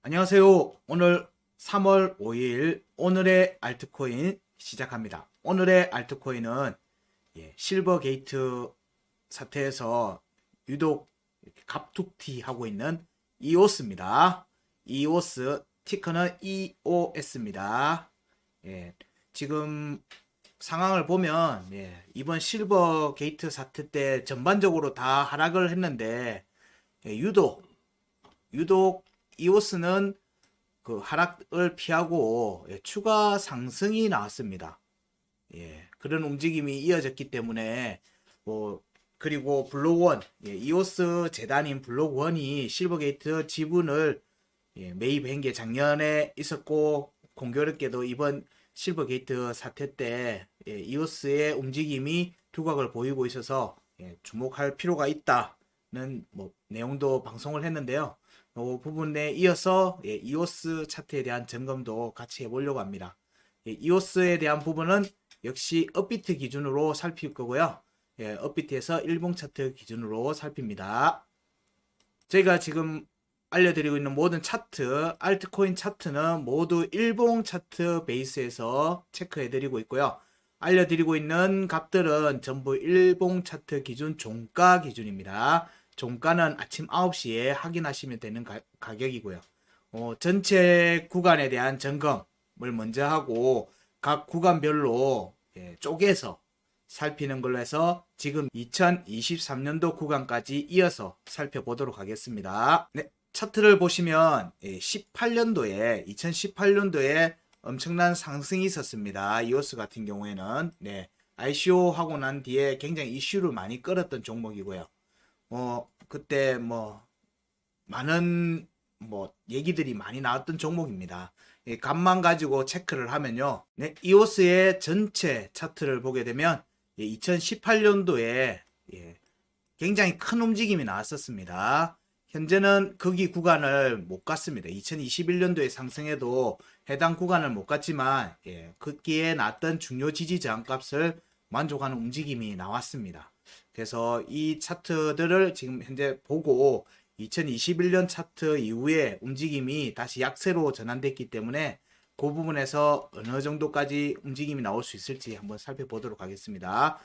안녕하세요. 오늘 3월 5일 오늘의 알트코인 시작합니다. 오늘의 알트코인은 실버 게이트 사태에서 유독 이렇게 갑툭튀 하고 있는 이오스입니다. 이오스 티커는 EOS입니다. 지금 상황을 보면 이번 실버 게이트 사태 때 전반적으로 다 하락을 했는데 유독 이오스는 그 하락을 피하고 추가 상승이 나왔습니다. 그런 움직임이 이어졌기 때문에 그리고 블록원 이오스 재단인 블록원이 실버게이트 지분을 매입한 게 작년에 있었고 공교롭게도 이번 실버게이트 사태 때 이오스의 움직임이 두각을 보이고 있어서 주목할 필요가 있다는 내용도 방송을 했는데요. 이 부분에 이어서 이오스 차트에 대한 점검도 같이 해보려고 합니다. 이오스에 대한 부분은 역시 업비트 기준으로 살필 거고요. 업비트에서 일봉 차트 기준으로 살핍니다. 저희가 지금 알려드리고 있는 모든 차트, 알트코인 차트는 모두 일봉 차트 베이스에서 체크해드리고 있고요. 알려드리고 있는 값들은 전부 일봉 차트 기준 종가 기준입니다. 종가는 아침 9시에 확인하시면 되는 가격이고요. 전체 구간에 대한 점검을 먼저 하고 각 구간별로 쪼개서 살피는 걸로 해서 지금 2023년도 구간까지 이어서 살펴보도록 하겠습니다. 네, 차트를 보시면 2018년도에 엄청난 상승이 있었습니다. 이오스 같은 경우에는 ICO 하고 난 뒤에 굉장히 이슈를 많이 끌었던 종목이고요. 그때 많은 얘기들이 많이 나왔던 종목입니다. 값만 가지고 체크를 하면요. 이오스의 전체 차트를 보게 되면 2018년도에 굉장히 큰 움직임이 나왔었습니다. 현재는 거기 구간을 못 갔습니다. 2021년도에 상승해도 해당 구간을 못 갔지만 거기에 났던 중요 지지 저항값을 만족하는 움직임이 나왔습니다. 그래서 이 차트들을 지금 현재 보고 2021년 차트 이후에 움직임이 다시 약세로 전환됐기 때문에 그 부분에서 어느 정도까지 움직임이 나올 수 있을지 한번 살펴보도록 하겠습니다.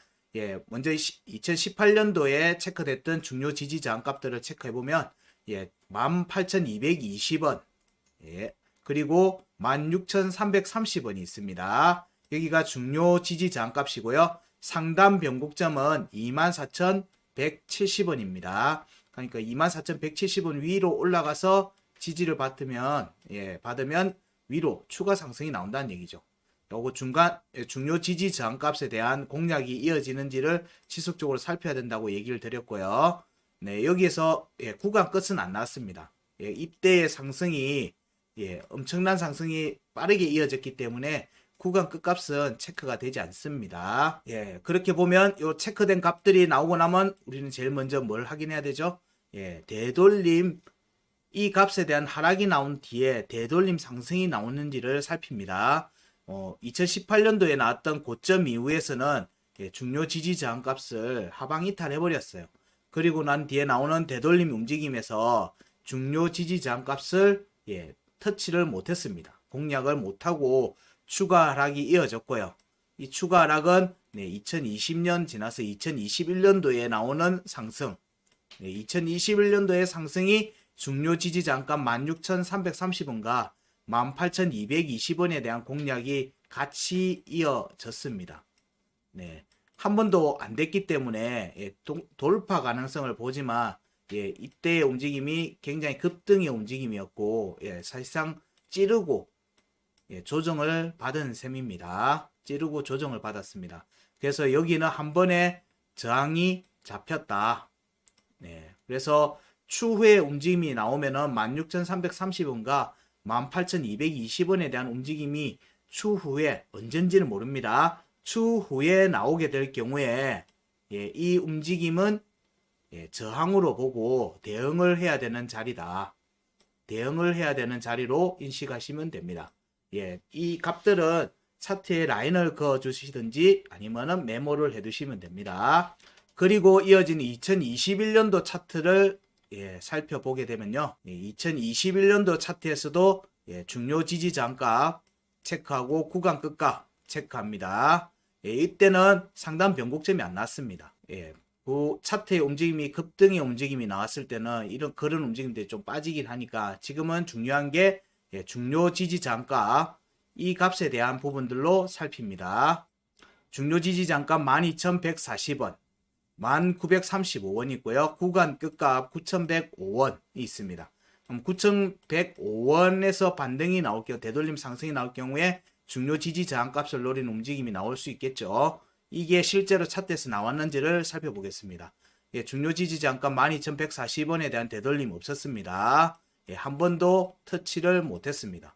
먼저 2018년도에 체크됐던 중요 지지 저항값들을 체크해보면 18,220원 그리고 16,330원이 있습니다. 여기가 중요 지지 저항값이고요. 상단 변곡점은 24,170원입니다. 그러니까 24,170원 위로 올라가서 지지를 받으면 위로 추가 상승이 나온다는 얘기죠. 요거 중요 지지 저항값에 대한 공략이 이어지는지를 지속적으로 살펴야 된다고 얘기를 드렸고요. 여기에서 구간 끝은 안 나왔습니다. 이때의 상승이 엄청난 상승이 빠르게 이어졌기 때문에 구간 끝값은 체크가 되지 않습니다. 그렇게 보면 요 체크된 값들이 나오고 나면 우리는 제일 먼저 뭘 확인해야 되죠? 되돌림 이 값에 대한 하락이 나온 뒤에 되돌림 상승이 나오는지를 살핍니다. 2018년도에 나왔던 고점 이후에서는 중요 지지 저항 값을 하방 이탈해 버렸어요. 그리고 난 뒤에 나오는 되돌림 움직임에서 중요 지지 저항 값을 터치를 못했습니다. 공략을 못하고 추가 하락이 이어졌고요. 이 추가 하락은 2020년 지나서 2021년도에 나오는 상승 2021년도의 상승이 중요 지지 저항값 16,330원과 18,220원에 대한 공략이 같이 이어졌습니다. 한 번도 안 됐기 때문에 돌파 가능성을 보지만 이때의 움직임이 굉장히 급등의 움직임이었고 사실상 찌르고 조정을 받은 셈입니다. 찌르고 조정을 받았습니다. 그래서 여기는 한 번에 저항이 잡혔다. 그래서 추후에 움직임이 나오면은 16,330원과 18,220원에 대한 움직임이 추후에 언젠지는 모릅니다. 추후에 나오게 될 경우에 이 움직임은 저항으로 보고 대응을 해야 되는 자리다. 대응을 해야 되는 자리로 인식하시면 됩니다. 이 값들은 차트에 라인을 그어 주시든지 아니면은 메모를 해 두시면 됩니다. 그리고 이어지는 2021년도 차트를 살펴보게 되면요. 2021년도 차트에서도 중요 지지 저항값 체크하고 구간 끝값 체크합니다. 이때는 상당 변곡점이 안 났습니다. 그 차트의 움직임이 급등의 움직임이 나왔을 때는 그런 움직임들이 좀 빠지긴 하니까 지금은 중요한 게 중요 지지 저항값 이 값에 대한 부분들로 살핍니다. 중요 지지 저항값 12,140원 1935원 있고요. 구간 끝값 9,105원이 있습니다. 그럼 9,105원에서 반등이 나올 경우, 되돌림 상승이 나올 경우에 중요 지지 저항값을 노리는 움직임이 나올 수 있겠죠. 이게 실제로 차트에서 나왔는지를 살펴보겠습니다. 중요 지지 저항값 12,140원에 대한 되돌림 없었습니다. 한 번도 터치를 못했습니다.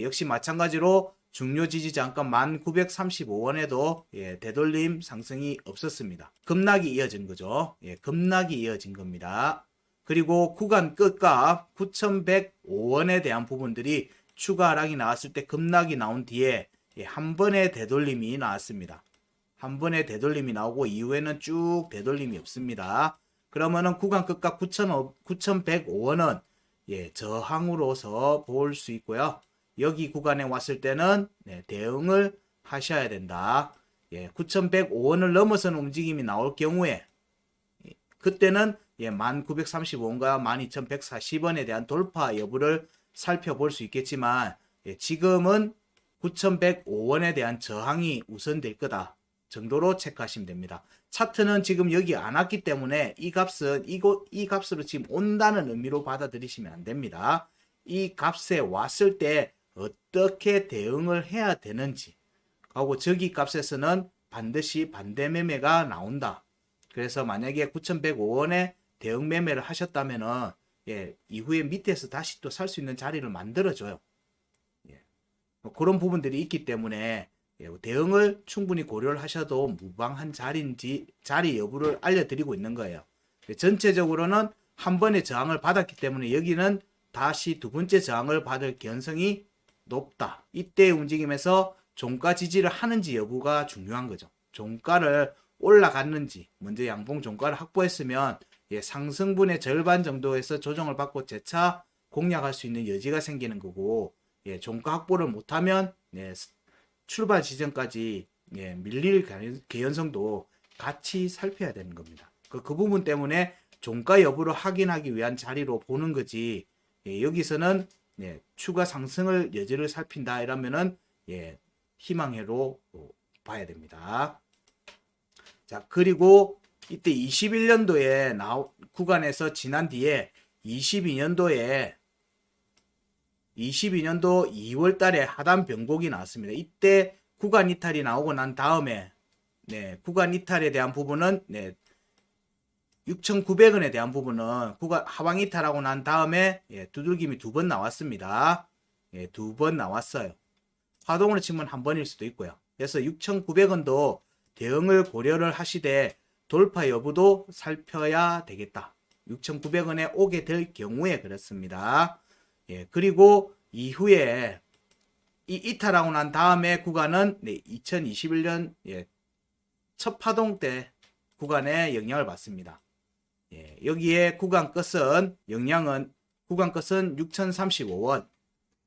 역시 마찬가지로 중요 지지 저항값 1935원에도 되돌림 상승이 없었습니다. 급락이 이어진 거죠. 급락이 이어진 겁니다. 그리고 구간 끝값 9,105원에 대한 부분들이 추가 하락이 나왔을 때 급락이 나온 뒤에 한 번의 되돌림이 나왔습니다. 한 번의 되돌림이 나오고 이후에는 쭉 되돌림이 없습니다. 그러면은 구간 끝값 9,105원은 저항으로서 볼 수 있고요. 여기 구간에 왔을 때는 대응을 하셔야 된다. 9,105원을 넘어서는 움직임이 나올 경우에 그때는 1935원과 12,140원에 대한 돌파 여부를 살펴볼 수 있겠지만 지금은 9,105원에 대한 저항이 우선될 거다 정도로 체크하시면 됩니다. 차트는 지금 여기 안 왔기 때문에 이 값은 이 값으로 지금 온다는 의미로 받아들이시면 안 됩니다. 이 값에 왔을 때 어떻게 대응을 해야 되는지 하고 저기 값에서는 반드시 반대 매매가 나온다. 그래서 만약에 9,105원에 대응 매매를 하셨다면은 이후에 밑에서 다시 또 살 수 있는 자리를 만들어줘요. 그런 부분들이 있기 때문에 대응을 충분히 고려를 하셔도 무방한 자리인지 자리 여부를 알려드리고 있는 거예요. 전체적으로는 한 번의 저항을 받았기 때문에 여기는 다시 두 번째 저항을 받을 개연성이 높다. 이때의 움직임에서 종가 지지를 하는지 여부가 중요한 거죠. 종가를 올라갔는지 먼저 양봉 종가를 확보했으면 상승분의 절반 정도에서 조정을 받고 재차 공략할 수 있는 여지가 생기는 거고 종가 확보를 못하면 출발 지점까지 밀릴 개연성도 같이 살펴야 되는 겁니다. 그 부분 때문에 종가 여부를 확인하기 위한 자리로 보는 거지 여기서는 추가 상승을 여지를 살핀다 이러면은 희망회로 봐야 됩니다. 자, 그리고 이때 21년도에 구간에서 지난 뒤에 22년도 2월 달에 하단 변곡이 나왔습니다. 이때 구간 이탈이 나오고 난 다음에 구간 이탈에 대한 부분은 6,900원에 대한 부분은 구간 하방 이탈하고 난 다음에 두들김이 두 번 나왔습니다. 두 번 나왔어요. 화동으로 치면 한 번일 수도 있고요. 그래서 6,900원도 대응을 고려를 하시되 돌파 여부도 살펴야 되겠다. 6,900원에 오게 될 경우에 그렇습니다. 그리고 이후에 이탈하고 난 다음에 구간은 2021년 첫 파동 때 구간에 영향을 받습니다. 여기에 구간 끝은 구간 끝은 6,035원,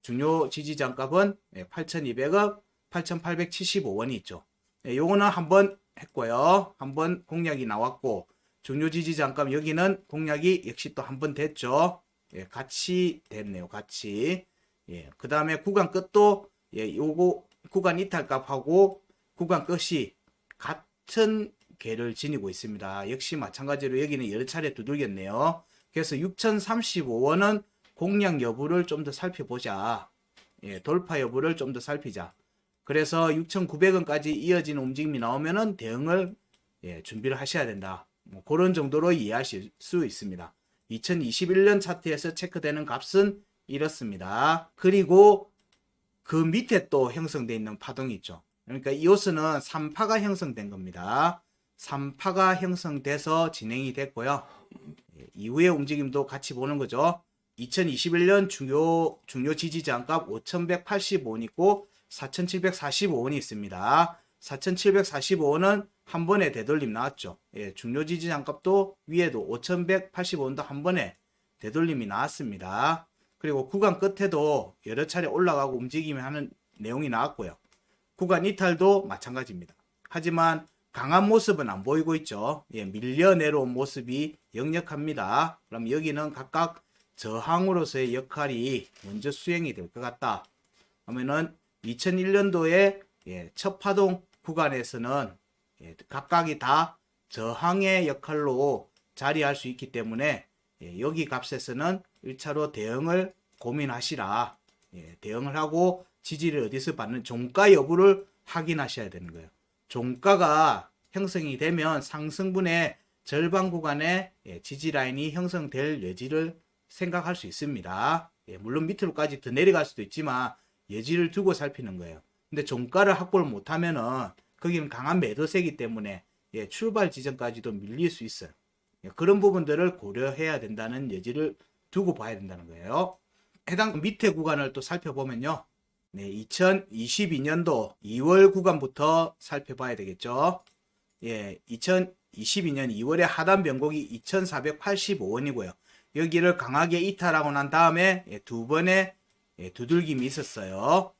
중요 지지 저항값은 8,200원, 8,875원이 있죠. 요거는 한번 했고요. 한번 공략이 나왔고 중요 지지 저항값 여기는 공략이 역시 또 한 번 됐죠. 같이 됐네요. 같이. 그 다음에 구간 끝도 요거 구간 이탈값하고 구간 끝이 같은 궤를 지니고 있습니다. 역시 마찬가지로 여기는 여러 차례 두들겼네요. 그래서 6,035원은 공략 여부를 좀 더 살펴보자. 돌파 여부를 좀 더 살피자. 그래서 6,900원까지 이어지는 움직임이 나오면은 대응을 준비를 하셔야 된다. 뭐 그런 정도로 이해하실 수 있습니다. 2021년 차트에서 체크되는 값은 이렇습니다. 그리고 그 밑에 또 형성되어 있는 파동이 있죠. 그러니까 이호스는 3파가 형성된 겁니다. 3파가 형성돼서 진행이 됐고요. 이후의 움직임도 같이 보는 거죠. 2021년 중요 지지 저항값 5,185원 있고 4,745원이 있습니다. 4,745원은 한 번에 되돌림 나왔죠. 예, 중요 지지 장값도 위에도 5,185원도 한 번에 되돌림이 나왔습니다. 그리고 구간 끝에도 여러 차례 올라가고 움직임을 하는 내용이 나왔고요. 구간 이탈도 마찬가지입니다. 하지만 강한 모습은 안 보이고 있죠. 예, 밀려 내려온 모습이 역력합니다. 그럼 여기는 각각 저항으로서의 역할이 먼저 수행이 될 것 같다. 그러면은 2001년도에 첫 파동 구간에서는 각각이 다 저항의 역할로 자리할 수 있기 때문에 여기 값에서는 1차로 대응을 고민하시라. 대응을 하고 지지를 어디서 받는 종가 여부를 확인하셔야 되는 거예요. 종가가 형성이 되면 상승분의 절반 구간에 지지 라인이 형성될 여지를 생각할 수 있습니다. 물론 밑으로까지 더 내려갈 수도 있지만 여지를 두고 살피는 거예요. 근데 종가를 확보를 못하면은 거기는 강한 매도세이기 때문에 출발 지점까지도 밀릴 수 있어요. 그런 부분들을 고려해야 된다는 여지를 두고 봐야 된다는 거예요. 해당 밑에 구간을 또 살펴보면요. 2022년도 2월 구간부터 살펴봐야 되겠죠. 2022년 2월에 하단 변곡이 2,485원이고요. 여기를 강하게 이탈하고 난 다음에 두 번의 두들김이 있었어요.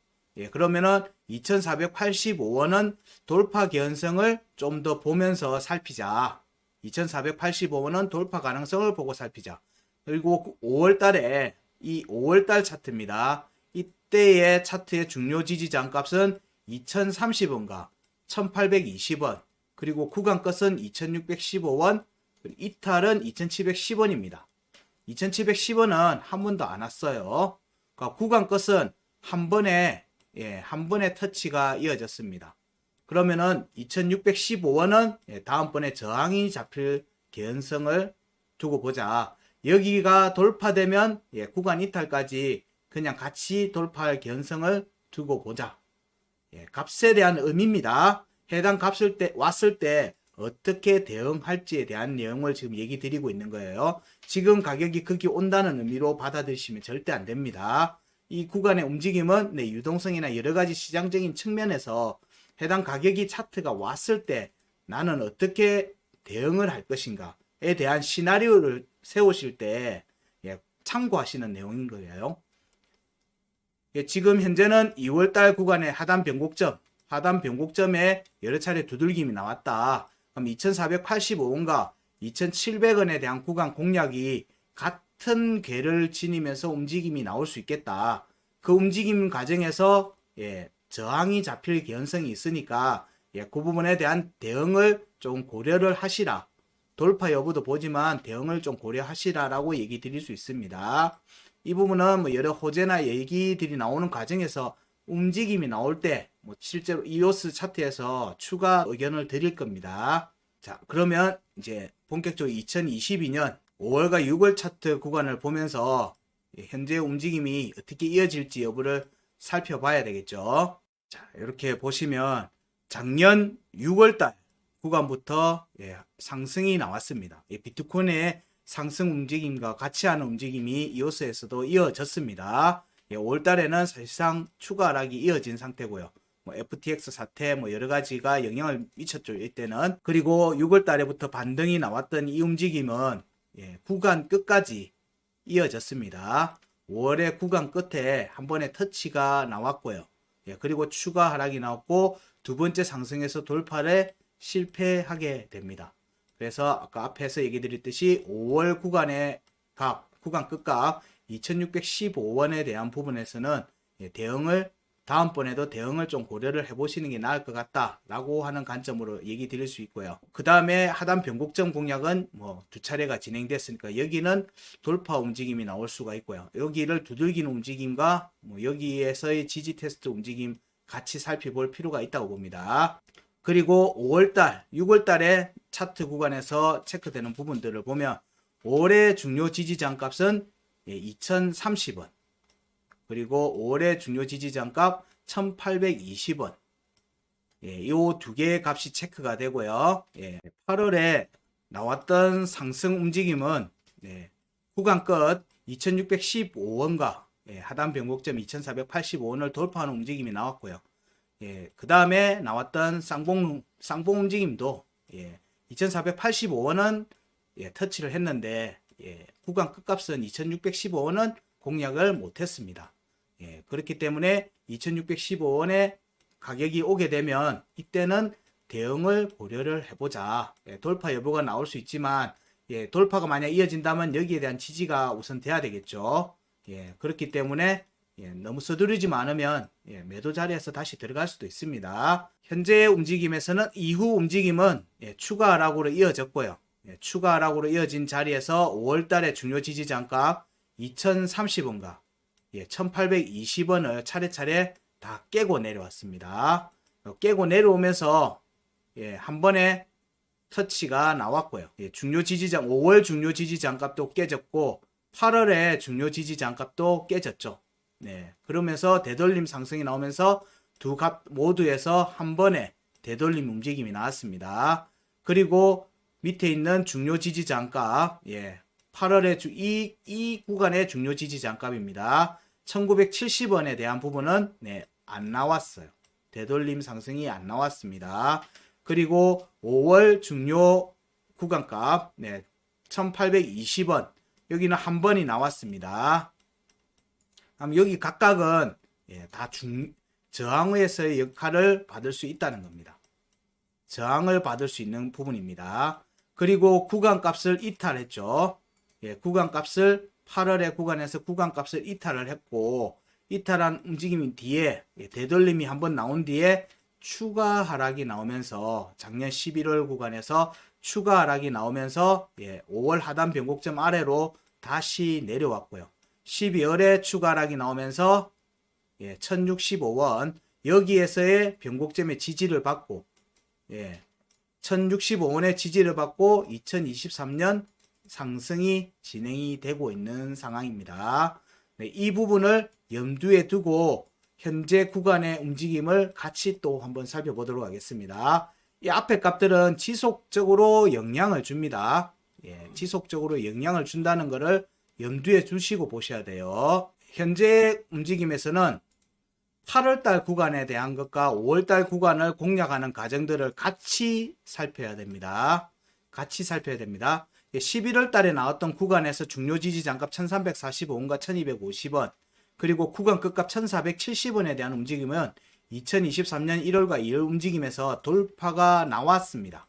그러면은 2,485원은 돌파 개연성을 좀 더 보면서 살피자. 2,485원은 돌파 가능성을 보고 살피자. 그리고 5월달에 이 5월달 차트입니다. 이때의 차트의 중요 지지장 값은 2,030원과 1,820원, 그리고 구간 끝은 2,615원, 이탈은 2,710원입니다. 2,710원은 한 번도 안 왔어요. 그러니까 구간 끝은 한 번에 터치가 이어졌습니다. 그러면은 2,615원은 다음번에 저항이 잡힐 개연성을 두고 보자. 여기가 돌파되면 구간 이탈까지 그냥 같이 돌파할 개연성을 두고 보자. 값에 대한 의미입니다. 해당 값을 왔을 때 어떻게 대응할지에 대한 내용을 지금 얘기 드리고 있는 거예요. 지금 가격이 거기 온다는 의미로 받아들이시면 절대 안 됩니다. 이 구간의 움직임은 유동성이나 여러 가지 시장적인 측면에서 해당 가격이 차트가 왔을 때 나는 어떻게 대응을 할 것인가에 대한 시나리오를 세우실 때 참고하시는 내용인 거예요. 지금 현재는 2월달 구간의 하단 변곡점에 여러 차례 두들김이 나왔다. 그럼 2,485원과 2,700원에 대한 구간 공략이 같은 궤를 지니면서 움직임이 나올 수 있겠다. 그 움직임 과정에서 저항이 잡힐 개연성이 있으니까 그 부분에 대한 대응을 좀 고려를 하시라. 돌파 여부도 보지만 대응을 좀 고려하시라라고 얘기 드릴 수 있습니다. 이 부분은 뭐 여러 호재나 얘기들이 나오는 과정에서 움직임이 나올 때 실제로 이오스 차트에서 추가 의견을 드릴 겁니다. 자, 그러면 이제 본격적으로 2022년 5월과 6월 차트 구간을 보면서 현재 움직임이 어떻게 이어질지 여부를 살펴봐야 되겠죠. 자, 이렇게 보시면 작년 6월달 구간부터 상승이 나왔습니다. 비트코인의 상승 움직임과 같이 하는 움직임이 이오스에서도 이어졌습니다. 5월달에는 사실상 추가 하락이 이어진 상태고요. FTX 사태 여러 가지가 영향을 미쳤죠. 이때는. 그리고 6월달에부터 반등이 나왔던 이 움직임은 구간 끝까지 이어졌습니다. 5월에 구간 끝에 한 번의 터치가 나왔고요. 그리고 추가 하락이 나왔고 두 번째 상승에서 돌파를 실패하게 됩니다. 그래서 아까 앞에서 얘기 드렸듯이 5월 구간의 구간 끝값 2,615원에 대한 부분에서는 다음번에도 대응을 좀 고려를 해보시는 게 나을 것 같다라고 하는 관점으로 얘기 드릴 수 있고요. 그 다음에 하단 변곡점 공략은 두 차례가 진행됐으니까 여기는 돌파 움직임이 나올 수가 있고요. 여기를 두들기는 움직임과 여기에서의 지지 테스트 움직임 같이 살펴볼 필요가 있다고 봅니다. 그리고 5월달, 6월달에 차트 구간에서 체크되는 부분들을 보면 5월의 중요 지지장 값은 2,030원, 그리고 5월의 중요 지지장 값 1,820원. 이 두 개의 값이 체크가 되고요. 8월에 나왔던 상승 움직임은 구간 끝 2,615원과 하단 변곡점 2,485원을 돌파하는 움직임이 나왔고요. 예, 그 다음에 나왔던 쌍봉 움직임도 2485원은 터치를 했는데 구간 끝값은 2615원은 공략을 못했습니다. 그렇기 때문에 2615원에 가격이 오게 되면 이때는 대응을 고려를 해보자. 돌파 여부가 나올 수 있지만 돌파가 만약 이어진다면 여기에 대한 지지가 우선 돼야 되겠죠. 그렇기 때문에 너무 서두르지 않으면 매도 자리에서 다시 들어갈 수도 있습니다. 현재 움직임에서는 이후 움직임은 추가 하락으로 이어졌고요. 추가 하락으로 이어진 자리에서 5월달에 중요 지지 장값 2030원과 1820원을 차례차례 다 깨고 내려왔습니다. 깨고 내려오면서 한 번에 터치가 나왔고요. 중요 지지장 5월 중요 지지장값도 깨졌고 8월에 중요 지지장값도 깨졌죠. 그러면서 되돌림 상승이 나오면서 두 값 모두에서 한 번에 되돌림 움직임이 나왔습니다. 그리고 밑에 있는 중요 지지장값 8월에 이 구간의 중요 지지장값입니다. 1970원에 대한 부분은 안 나왔어요. 되돌림 상승이 안 나왔습니다. 그리고 5월 중요 구간값 1820원 여기는 한 번이 나왔습니다. 그럼 여기 각각은 다 저항에서의 역할을 받을 수 있다는 겁니다. 저항을 받을 수 있는 부분입니다. 그리고 구간값을 이탈했죠. 구간값을 8월의 구간에서 구간값을 이탈을 했고 이탈한 움직임 뒤에 되돌림이 한번 나온 뒤에 추가 하락이 나오면서 작년 11월 구간에서 추가 하락이 나오면서 5월 하단 변곡점 아래로 다시 내려왔고요. 12월에 추가 하락이 나오면서 1065원 여기에서의 변곡점의 지지를 받고 1065원의 지지를 받고 2023년 상승이 진행이 되고 있는 상황입니다. 이 부분을 염두에 두고 현재 구간의 움직임을 같이 또 한번 살펴보도록 하겠습니다. 이 앞에 값들은 지속적으로 영향을 줍니다. 지속적으로 영향을 준다는 것을 염두에 두시고 보셔야 돼요. 현재 움직임에서는 8월달 구간에 대한 것과 5월달 구간을 공략하는 과정들을 같이 살펴야 됩니다. 같이 살펴야 됩니다. 11월 달에 나왔던 구간에서 중요 지지 장값 1345원과 1250원 그리고 구간 끝값 1470원에 대한 움직임은 2023년 1월과 2월 움직임에서 돌파가 나왔습니다.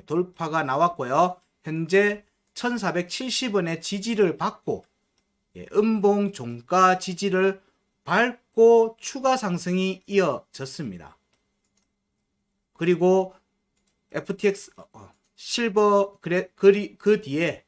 돌파가 나왔고요. 현재 1470원의 지지를 받고 음봉 종가 지지를 밟고 추가 상승이 이어졌습니다. 그리고 FTX 실버 그 뒤에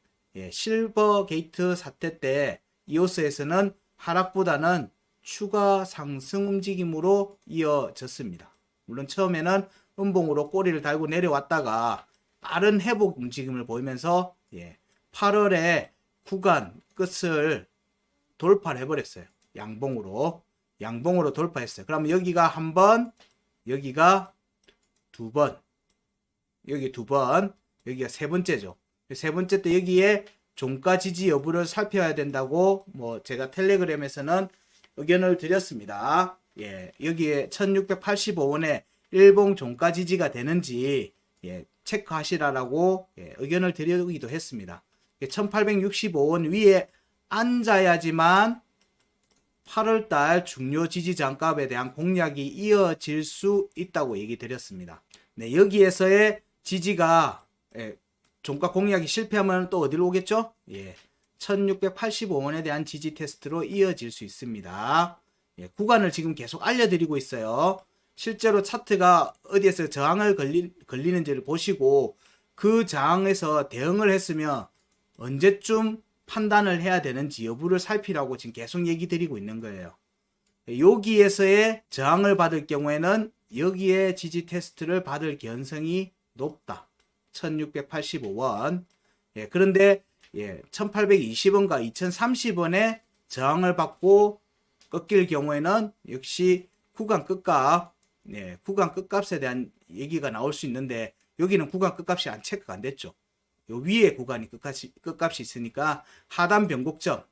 실버 게이트 사태 때 이오스에서는 하락보다는 추가 상승 움직임으로 이어졌습니다. 물론 처음에는 음봉으로 꼬리를 달고 내려왔다가 빠른 회복 움직임을 보이면서 8월에 구간 끝을 돌파를 해버렸어요. 양봉으로 돌파했어요. 그럼 여기가 한 번, 여기가 두 번, 여기 두 번, 여기가 세 번째죠. 세 번째 때 여기에 종가 지지 여부를 살펴야 된다고 제가 텔레그램에서는 의견을 드렸습니다. 여기에 1685원에 일봉 종가 지지가 되는지 체크하시라고 의견을 드리기도 했습니다. 1865원 위에 앉아야지만 8월달 중요 지지 장값에 대한 공략이 이어질 수 있다고 얘기 드렸습니다. 여기에서의 지지가 종가 공략이 실패하면 또 어디로 오겠죠? 1685원에 대한 지지 테스트로 이어질 수 있습니다. 구간을 지금 계속 알려드리고 있어요. 실제로 차트가 어디에서 저항을 걸리는지를 보시고 그 저항에서 대응을 했으면 언제쯤 판단을 해야 되는지 여부를 살피라고 지금 계속 얘기 드리고 있는 거예요. 여기에서의 저항을 받을 경우에는 여기에 지지 테스트를 받을 개연성이 높다. 1685원. 그런데 1820원과 2030원에 저항을 받고 꺾일 경우에는 역시 구간 끝값, 구간 끝값에 대한 얘기가 나올 수 있는데 여기는 구간 끝값이 안 체크가 안 됐죠. 요 위에 구간이 끝값이 있으니까 하단 변곡점,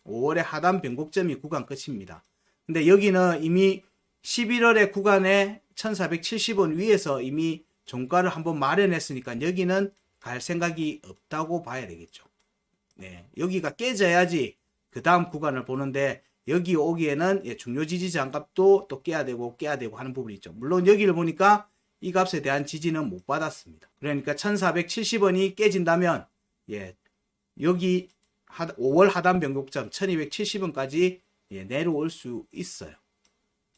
5월의 하단 변곡점이 구간 끝입니다. 근데 여기는 이미 11월에 구간에 1470원 위에서 이미 종가를 한번 마련했으니까 여기는 갈 생각이 없다고 봐야 되겠죠. 네, 여기가 깨져야지 그 다음 구간을 보는데 여기 오기에는 중요 지지 저항값도 또 깨야 되고 하는 부분이 있죠. 물론 여기를 보니까 이 값에 대한 지지는 못 받았습니다. 그러니까 1470원이 깨진다면 여기 5월 하단 변곡점 1270원까지 내려올 수 있어요.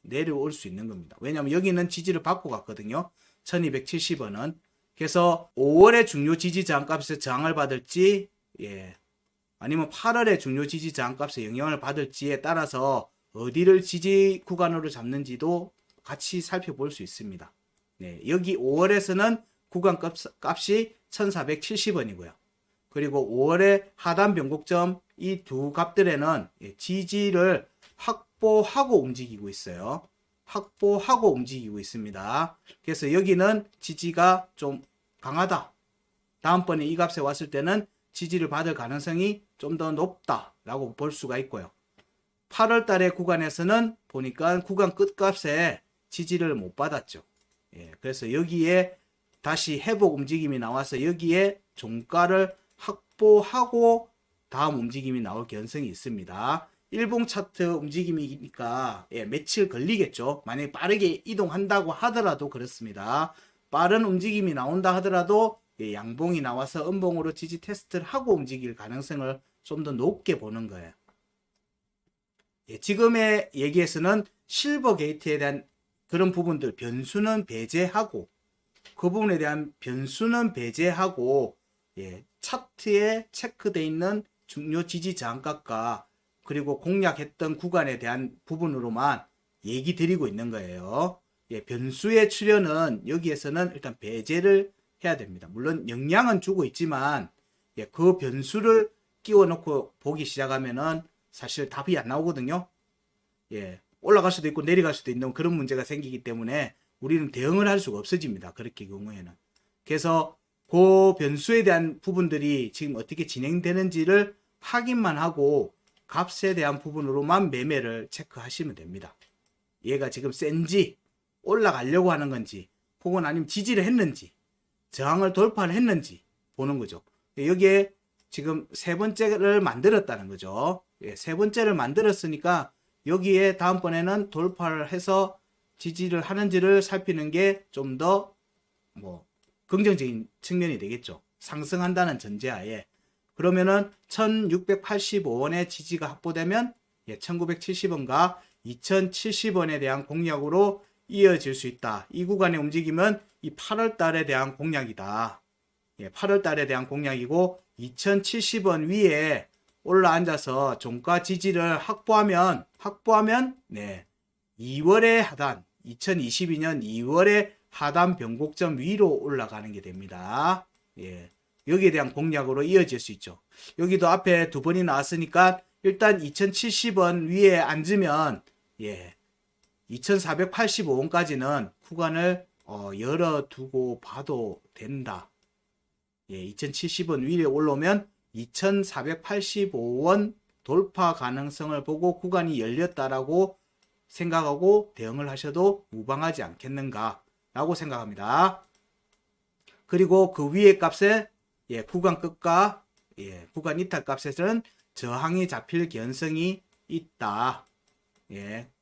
내려올 수 있는 겁니다. 왜냐하면 여기는 지지를 받고 갔거든요. 1270원은. 그래서 5월에 중요 지지 저항값에서 저항을 받을지 아니면 8월에 중요 지지 저항값에 영향을 받을지에 따라서 어디를 지지 구간으로 잡는지도 같이 살펴볼 수 있습니다. 여기 5월에서는 구간 값이 1470원이고요. 그리고 5월에 하단 변곡점 이 두 값들에는 지지를 확보하고 움직이고 있어요. 확보하고 움직이고 있습니다. 그래서 여기는 지지가 좀 강하다. 다음번에 이 값에 왔을 때는 지지를 받을 가능성이 좀 더 높다라고 볼 수가 있고요. 8월 달의 구간에서는 보니까 구간 끝값에 지지를 못 받았죠. 그래서 여기에 다시 회복 움직임이 나와서 여기에 종가를 확보하고 다음 움직임이 나올 가능성이 있습니다. 일봉 차트 움직임이니까 며칠 걸리겠죠. 만약에 빠르게 이동한다고 하더라도 그렇습니다. 빠른 움직임이 나온다 하더라도 양봉이 나와서 음봉으로 지지 테스트를 하고 움직일 가능성을 좀 더 높게 보는 거예요. 지금의 얘기에서는 실버 게이트에 대한 그런 부분들 변수는 배제하고 그 부분에 대한 변수는 배제하고 차트에 체크되어 있는 중요 지지 저항값과 그리고 공략했던 구간에 대한 부분으로만 얘기 드리고 있는 거예요. 변수의 출현은 여기에서는 일단 배제를 해야 됩니다. 물론 영향은 주고 있지만 그 변수를 끼워 넣고 보기 시작하면은 사실 답이 안 나오거든요. 올라갈 수도 있고 내려갈 수도 있는 그런 문제가 생기기 때문에 우리는 대응을 할 수가 없어집니다. 그렇게 경우에는. 그래서 그 변수에 대한 부분들이 지금 어떻게 진행되는지를 확인만 하고 값에 대한 부분으로만 매매를 체크하시면 됩니다. 얘가 지금 센지 올라가려고 하는 건지 혹은 아니면 지지를 했는지 저항을 돌파를 했는지 보는 거죠. 여기에 지금 세 번째를 만들었다는 거죠. 세 번째를 만들었으니까 여기에 다음번에는 돌파를 해서 지지를 하는지를 살피는 게 좀 더 긍정적인 측면이 되겠죠. 상승한다는 전제하에. 그러면은 1685원의 지지가 확보되면 1970원과 2070원에 대한 공략으로 이어질 수 있다. 이 구간의 움직임은 이 8월 달에 대한 공략이다. 8월 달에 대한 공략이고 2070원 위에 올라앉아서 종가 지지를 확보하면 2월의 하단 2022년 2월의 하단 변곡점 위로 올라가는 게 됩니다. 여기에 대한 공략으로 이어질 수 있죠. 여기도 앞에 두 번이 나왔으니까 일단 2070원 위에 앉으면 2485원까지는 구간을 열어두고 봐도 된다. 2070원 위에 올라오면 2485원 돌파 가능성을 보고 구간이 열렸다라고 생각하고 대응을 하셔도 무방하지 않겠는가 라고 생각합니다. 그리고 그 위의 값에 구간 끝과 구간 이탈 값에서는 저항이 잡힐 가능성이 있다.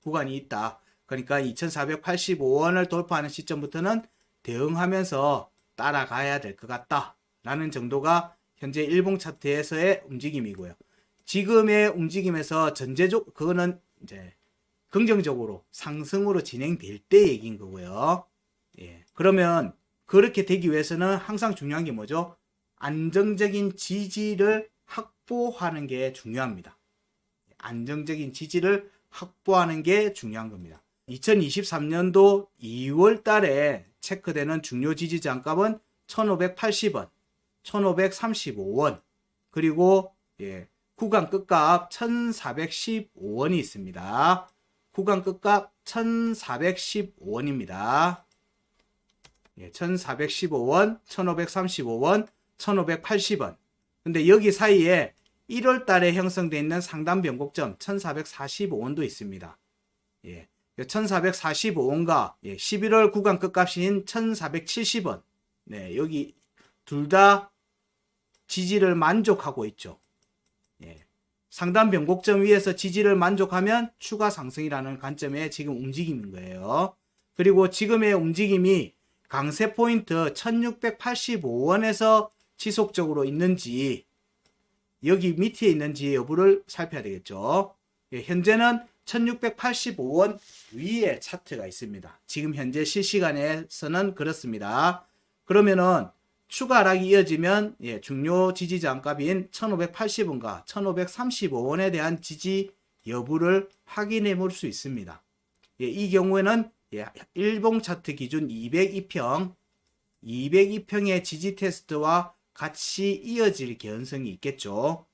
구간이 있다. 그러니까 2485원을 돌파하는 시점부터는 대응하면서 따라가야 될 것 같다. 라는 정도가 현재 일봉 차트에서의 움직임이고요. 지금의 움직임에서 그거는 이제 긍정적으로 상승으로 진행될 때 얘기인 거고요. 그러면 그렇게 되기 위해서는 항상 중요한 게 뭐죠? 안정적인 지지를 확보하는 게 중요합니다. 안정적인 지지를 확보하는 게 중요한 겁니다. 2023년도 2월 달에 체크되는 중요 지지 저항값은 1580원, 1535원, 그리고 구간 끝값 1415원이 있습니다. 구간 끝값 1415원입니다. 1415원, 1535원, 1580원. 근데 여기 사이에 1월 달에 형성되어 있는 상단 변곡점 1445원도 있습니다. 1445원과 11월 구간 끝값인 1470원. 네, 여기 둘 다 지지를 만족하고 있죠. 상단 변곡점 위에서 지지를 만족하면 추가 상승이라는 관점에 지금 움직이는 거예요. 그리고 지금의 움직임이 강세 포인트 1685원에서 지속적으로 있는지 여기 밑에 있는지 여부를 살펴야 되겠죠. 현재는 1685원 위에 차트가 있습니다. 지금 현재 실시간에서는 그렇습니다. 그러면은 추가 하락이 이어지면 중요 지지 저항값인 1580원과 1535원에 대한 지지 여부를 확인해 볼 수 있습니다. 이 경우에는 일봉 차트 기준 202평의 지지 테스트와 같이 이어질 개연성이 있겠죠.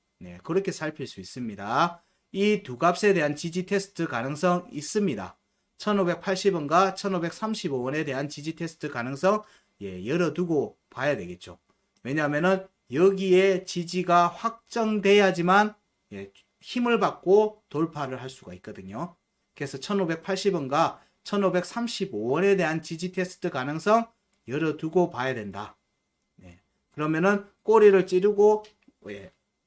그렇게 살필 수 있습니다. 이 두 값에 대한 지지 테스트 가능성 있습니다. 1580원과 1535원에 대한 지지 테스트 가능성 열어두고 봐야 되겠죠. 왜냐하면은 여기에 지지가 확정돼야지만 힘을 받고 돌파를 할 수가 있거든요. 그래서 1580원과 1535원에 대한 지지 테스트 가능성 열어두고 봐야 된다. 그러면은 꼬리를 찌르고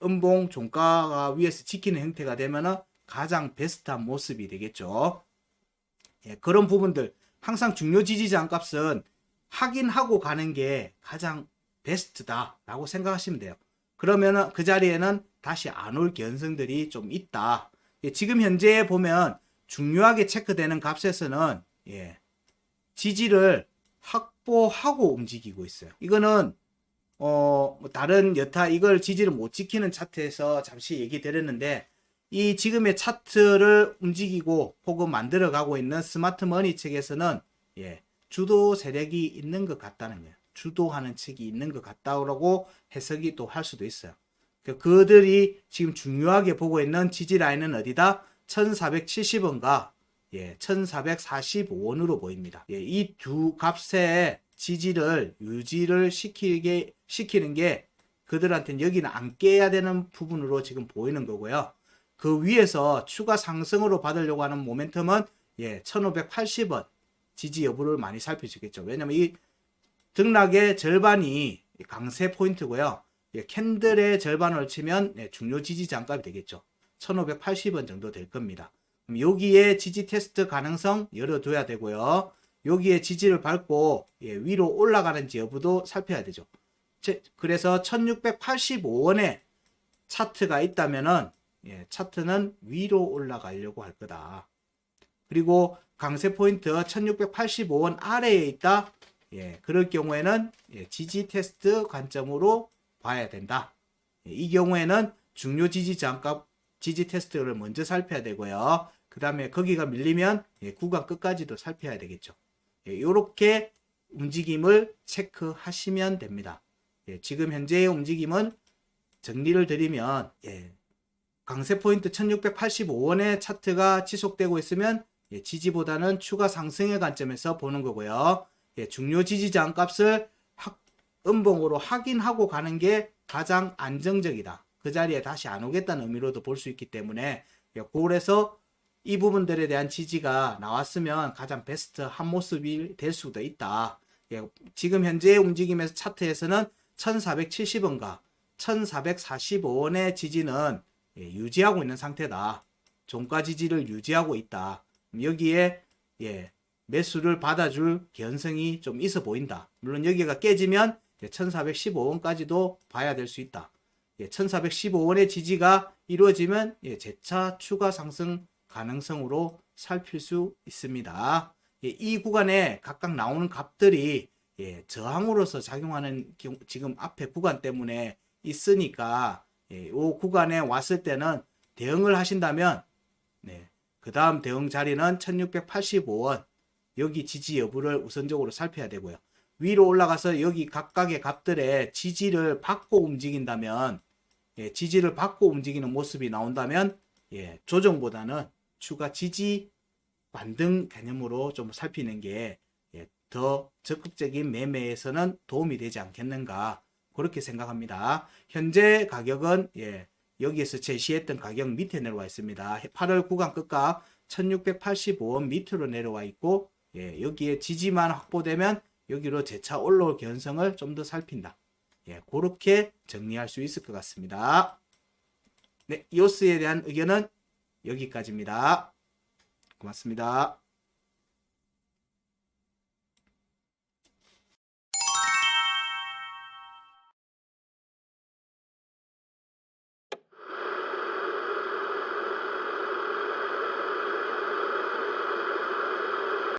음봉 종가가 위에서 지키는 형태가 되면은 가장 베스트한 모습이 되겠죠. 그런 부분들 항상 중요 지지 저항값은 확인하고 가는 게 가장 베스트다라고 생각하시면 돼요. 그러면은 그 자리에는 다시 안 올 개연성들이 좀 있다. 지금 현재 보면 중요하게 체크되는 값에서는 지지를 확보하고 움직이고 있어요. 이거는 다른 여타 이걸 지지를 못 지키는 차트에서 잠시 얘기 드렸는데 이 지금의 차트를 움직이고 혹은 만들어 가고 있는 스마트 머니 책에서는 주도 세력이 있는 것 같다는 거예요. 주도하는 측이 있는 것 같다고 해석이 또 할 수도 있어요. 그들이 지금 중요하게 보고 있는 지지 라인은 어디다? 1470원과 1445원으로 보입니다. 이 두 값의 지지를 유지를 시키는 게 그들한테는 여기는 안 깨야 되는 부분으로 지금 보이는 거고요. 그 위에서 추가 상승으로 받으려고 하는 모멘텀은 1580원 지지 여부를 많이 살펴주겠죠. 왜냐면 이 등락의 절반이 강세 포인트고요. 캔들의 절반을 치면 중요 지지 저항값이 되겠죠. 1580원 정도 될 겁니다. 그럼 여기에 지지 테스트 가능성 열어둬야 되고요. 여기에 지지를 밟고 위로 올라가는지 여부도 살펴야 되죠. 그래서 1685원에 차트가 있다면은 차트는 위로 올라가려고 할 거다. 그리고 강세 포인트 1685원 아래에 있다. 그럴 경우에는 지지 테스트 관점으로 봐야 된다. 이 경우에는 중요 지지 저항값 지지 테스트를 먼저 살펴야 되고요. 그 다음에 거기가 밀리면 구간 끝까지도 살펴야 되겠죠. 이렇게 움직임을 체크하시면 됩니다. 지금 현재의 움직임은 정리를 드리면 강세 포인트 1685원의 차트가 지속되고 있으면 지지보다는 추가 상승의 관점에서 보는 거고요. 중요 지지 저항값을 음봉으로 확인하고 가는 게 가장 안정적이다. 그 자리에 다시 안 오겠다는 의미로도 볼 수 있기 때문에 그래서 이 부분들에 대한 지지가 나왔으면 가장 베스트 한 모습이 될 수도 있다. 지금 현재의 움직임에서 차트에서는 1470원과 1445원의 지지는 유지하고 있는 상태다. 종가 지지를 유지하고 있다. 여기에 매수를 받아줄 개연성이 좀 있어 보인다. 물론 여기가 깨지면 1415원까지도 봐야 될 수 있다. 1415원의 지지가 이루어지면 재차 추가 상승 가능성으로 살필 수 있습니다. 이 구간에 각각 나오는 값들이 저항으로서 작용하는 지금 앞에 구간 때문에 있으니까 이 구간에 왔을 때는 대응을 하신다면 그 다음 대응 자리는 1685원 여기 지지 여부를 우선적으로 살펴야 되고요. 위로 올라가서 여기 각각의 값들의 지지를 받고 움직인다면 지지를 받고 움직이는 모습이 나온다면 조정보다는 추가 지지 반등 개념으로 좀 살피는 게 더 적극적인 매매에서는 도움이 되지 않겠는가 그렇게 생각합니다. 현재 가격은 여기에서 제시했던 가격 밑에 내려와 있습니다. 8월 구간 끝값 1685원 밑으로 내려와 있고, 예, 여기에 지지만 확보되면 여기로 재차 올라올 개연성을 좀 더 살핀다. 예, 그렇게 정리할 수 있을 것 같습니다. 네, 이오스에 대한 의견은 여기까지입니다. 고맙습니다.